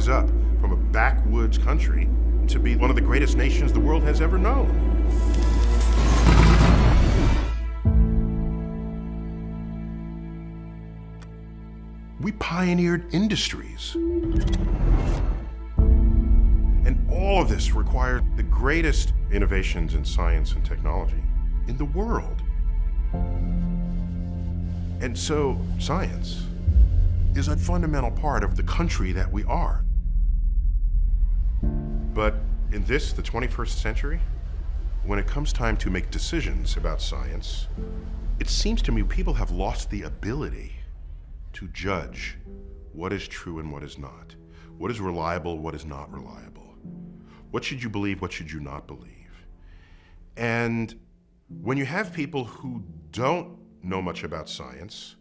rise up from a backwoods country to be one of the greatest nations the world has ever known. We pioneered industries. And all of this required the greatest innovations in science and technology in the world. And so science is a fundamental part of the country that we are. But in this, the 21st century, when it comes time to make decisions about science, it seems to me people have lost the ability to judge what is true and what is not. What is reliable, what is not reliable. What should you believe, what should you not believe? And when you have people who don't know much about science,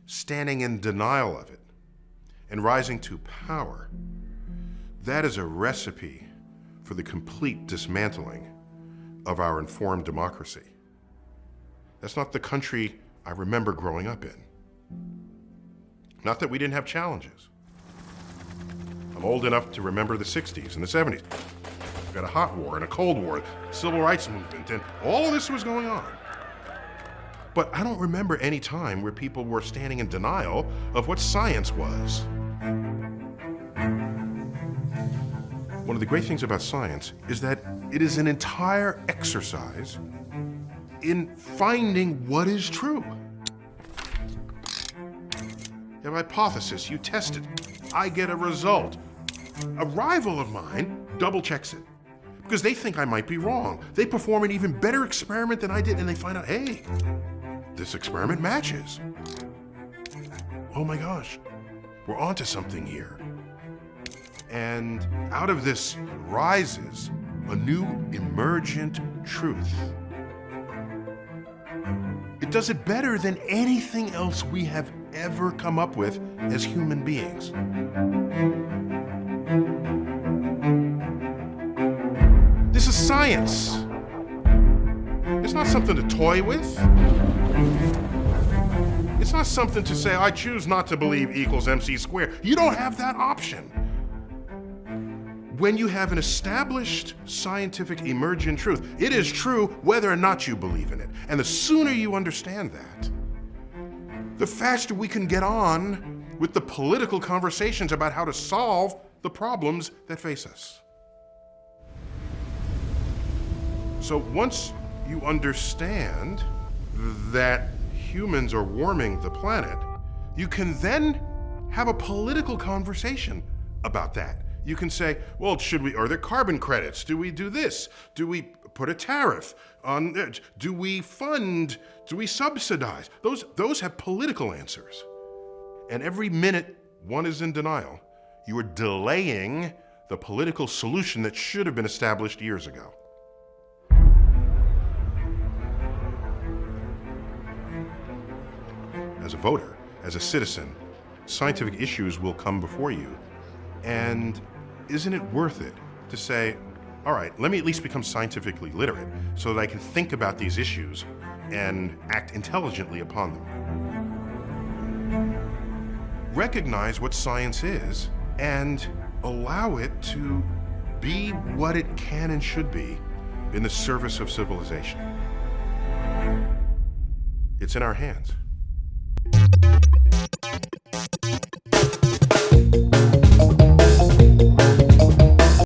standing in denial of it and rising to power, that is a recipe for the complete dismantling of our informed democracy. That's not the country I remember growing up in. Not that we didn't have challenges. I'm old enough to remember the 60s and the 70s. We got a hot war and a cold war, civil rights movement, and all of this was going on. But I don't remember any time where people were standing in denial of what science was. One of the great things about science is that it is an entire exercise in finding what is true. You have a hypothesis, you test it, I get a result. A rival of mine double checks it because they think I might be wrong. They perform an even better experiment than I did and they find out, hey, this experiment matches. Oh my gosh, we're onto something here. And out of this rises a new emergent truth. It does it better than anything else we have ever come up with as human beings. This is science. It's not something to toy with. It's not something to say, I choose not to believe equals MC squared. You don't have that option. When you have an established scientific emergent truth, it is true whether or not you believe in it. And the sooner you understand that, the faster we can get on with the political conversations about how to solve the problems that face us. So once you understand that humans are warming the planet, you can then have a political conversation about that. You can say, well, are there carbon credits? Do we do this? Do we put a tariff on it? Do we fund? Do we subsidize? Those have political answers. And every minute one is in denial, you are delaying the political solution that should have been established years ago. As a voter, as a citizen, scientific issues will come before you. And isn't it worth it to say, all right, let me at least become scientifically literate so that I can think about these issues and act intelligently upon them. Recognize what science is and allow it to be what it can and should be in the service of civilization. It's in our hands.